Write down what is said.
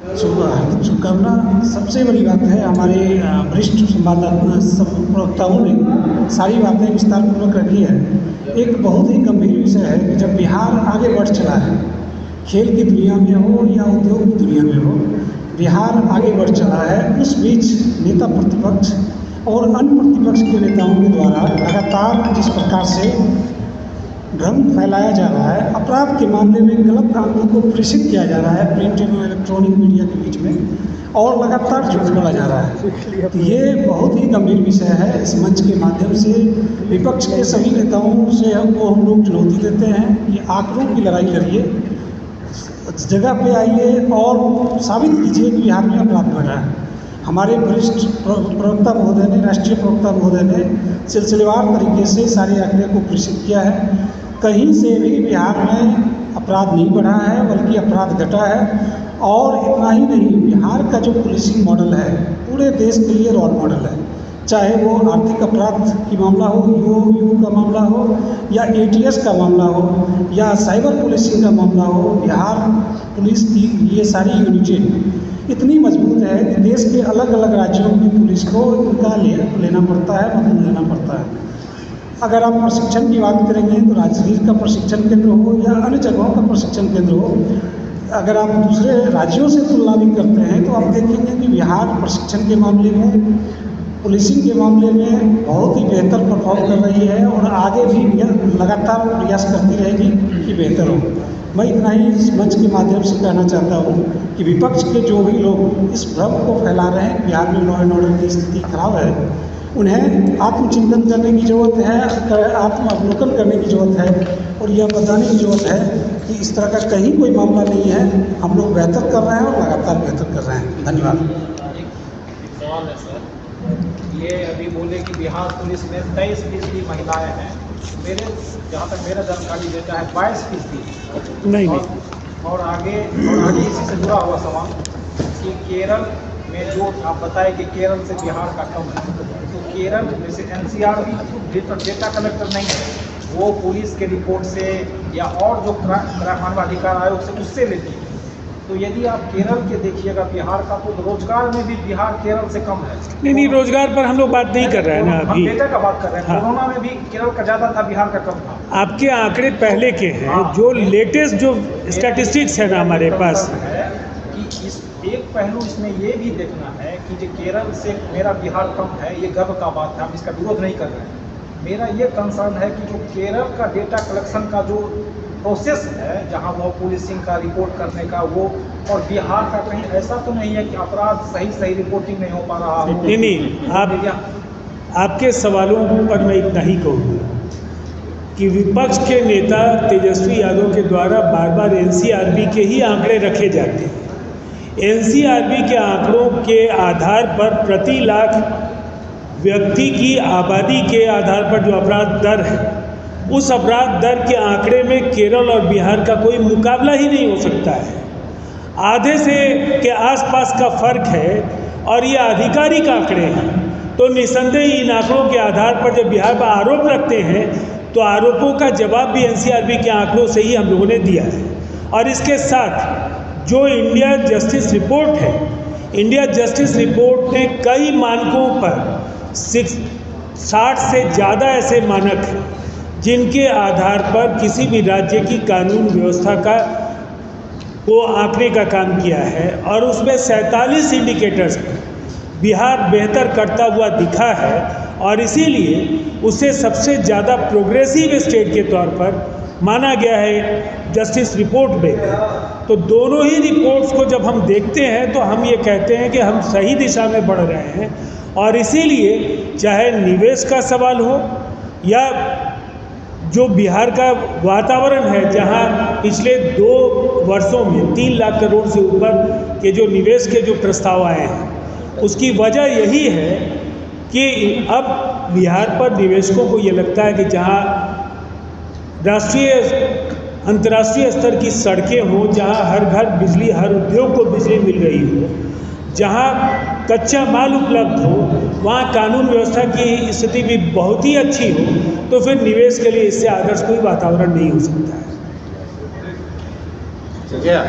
हार्दिक शुभकामना। सबसे बड़ी बात है, हमारे वरिष्ठ संवाददाता सब प्रवक्ताओं ने सारी बातें विस्तारपूर्वक रखी है। एक बहुत ही गंभीर विषय है कि जब बिहार आगे बढ़ चला है, खेल की दुनिया में हो या उद्योग की दुनिया में हो, बिहार आगे बढ़ चला है। उस बीच नेता प्रतिपक्ष और अन्य प्रतिपक्ष के नेताओं के द्वारा लगातार जिस प्रकार से भ्रम फैलाया जा रहा है, अपराध के मामले में गलत आंकड़ों को प्रेषित किया जा रहा है प्रिंट एवं इलेक्ट्रॉनिक मीडिया के बीच में, और लगातार झूठ बोला जा रहा है। तो ये बहुत ही गंभीर विषय है। इस मंच के माध्यम से विपक्ष के सभी नेताओं से हम लोग चुनौती देते हैं कि आंकड़ों की लड़ाई लड़िए, जगह पे आइए और साबित कीजिए कि बिहार में अपराध बढ़ रहा है। हमारे वरिष्ठ प्रवक्ता महोदय ने, राष्ट्रीय प्रवक्ता महोदय ने सिलसिलेवार तरीके से सारे आंकड़े को प्रेषित किया है। कहीं से भी बिहार में अपराध नहीं बढ़ा है, बल्कि अपराध घटा है। और इतना ही नहीं, बिहार का जो पुलिसिंग मॉडल है पूरे देश के लिए रोल मॉडल है। चाहे वो आर्थिक अपराध की मामला हो, यू का मामला हो, या ATS का मामला हो, या साइबर पुलिसिंग का मामला हो, बिहार पुलिस की ये सारी यूनिटें इतनी मजबूत है कि देश के अलग अलग राज्यों की पुलिस को इनका लेना पड़ता है, मदद लेना पड़ता है। अगर आप प्रशिक्षण की बात करेंगे तो राजगीर का प्रशिक्षण केंद्र हो या अन्य जगहों का प्रशिक्षण केंद्र हो, अगर आप दूसरे राज्यों से तुलना भी करते हैं तो आप देखेंगे कि बिहार प्रशिक्षण के मामले में, पुलिसिंग के मामले में बहुत ही बेहतर परफॉर्म कर रही है और आगे भी लगातार प्रयास करती रहेगी कि बेहतर हो। मैं इतना ही इस मंच के माध्यम से कहना चाहता हूँ कि विपक्ष के जो भी लोग इस भ्रम को फैला रहे हैं, बिहार में लॉ एंड ऑर्डर की स्थिति खराब है, उन्हें आत्मचिंतन करने की ज़रूरत है, आत्मावलोकन करने की ज़रूरत है, और यह बताने की ज़रूरत है कि इस तरह का कहीं कोई मामला नहीं है। हम लोग बेहतर कर रहे हैं और लगातार बेहतर कर रहे हैं। धन्यवाद। एक सवाल है सर, ये अभी बोले कि बिहार पुलिस में 23% महिलाएं हैं। जहाँ तक मेरा जानकारी देता है 22%। नहीं। और आगे इसी से जुड़ा हुआ सवाल कि केरल में जो आप बताए कि केरल से बिहार का कम है, तो केरल जैसे NCR डेटा कलेक्टर नहीं है, वो पुलिस के रिपोर्ट से या और जो मानवाधिकार आयोग से उससे लेती है। तो यदि आप केरल के देखिएगा बिहार का, तो रोजगार में भी बिहार केरल से कम है। नहीं, रोजगार पर हम लोग बात नहीं कर रहे हैं ना हम अभी। डेटा का बात कर रहे हैं। हाँ। कोरोना में भी केरल का ज़्यादा था, बिहार का कम था। आपके आंकड़े पहले के हैं। हाँ। जो लेटेस्ट जो स्टैटिस्टिक्स है ना हमारे पास, है कि इस एक पहलू इसमें ये भी देखना है कि जो केरल से मेरा बिहार कम है, ये गर्व का बात है, हम इसका विरोध नहीं कर रहे हैं। मेरा ये कंसर्न है कि जो केरल का डेटा कलेक्शन का जो प्रोसेस है, जहां वो पुलिसिंग का रिपोर्ट करने का, वो और बिहार का कहीं ऐसा तो नहीं है कि अपराध सही रिपोर्टिंग नहीं हो पा रहा हो। नहीं, आपके सवालों पर मैं इतना ही कहूँगा कि विपक्ष के नेता तेजस्वी यादव के द्वारा बार बार NCRB के ही आंकड़े रखे जाते हैं। NCRB के आंकड़ों के आधार पर प्रति लाख व्यक्ति की आबादी के आधार पर जो अपराध दर है, उस अपराध दर के आंकड़े में केरल और बिहार का कोई मुकाबला ही नहीं हो सकता है। आधे से के आसपास का फर्क है और ये आधिकारिक आंकड़े हैं। तो निसंदेह इन आंकड़ों के आधार पर जब बिहार पर आरोप रखते हैं, तो आरोपों का जवाब भी NCRB के आंकड़ों से ही हम लोगों ने दिया है। और इसके साथ जो इंडिया जस्टिस रिपोर्ट है, इंडिया जस्टिस रिपोर्ट ने कई मानकों पर 60 से ज़्यादा ऐसे मानक हैं जिनके आधार पर किसी भी राज्य की कानून व्यवस्था को आंकने का काम किया है, और उसमें 47 इंडिकेटर्स पर बिहार बेहतर करता हुआ दिखा है, और इसीलिए उसे सबसे ज़्यादा प्रोग्रेसिव स्टेट के तौर पर माना गया है जस्टिस रिपोर्ट में। तो दोनों ही रिपोर्ट्स को जब हम देखते हैं तो हम ये कहते हैं कि हम सही दिशा में बढ़ रहे हैं। और इसीलिए चाहे निवेश का सवाल हो या जो बिहार का वातावरण है, जहां पिछले 2 वर्षों में 3 लाख करोड़ से ऊपर के जो निवेश के जो प्रस्ताव आए हैं, उसकी वजह यही है कि अब बिहार पर निवेशकों को ये लगता है कि जहां राष्ट्रीय अंतर्राष्ट्रीय स्तर की सड़कें हों, जहां हर घर बिजली, हर उद्योग को बिजली मिल रही हो, जहां कच्चा माल उपलब्ध हो, वहाँ कानून व्यवस्था की स्थिति भी बहुत ही अच्छी हो, तो फिर निवेश के लिए इससे आदर्श कोई वातावरण नहीं हो सकता है। ठीक है।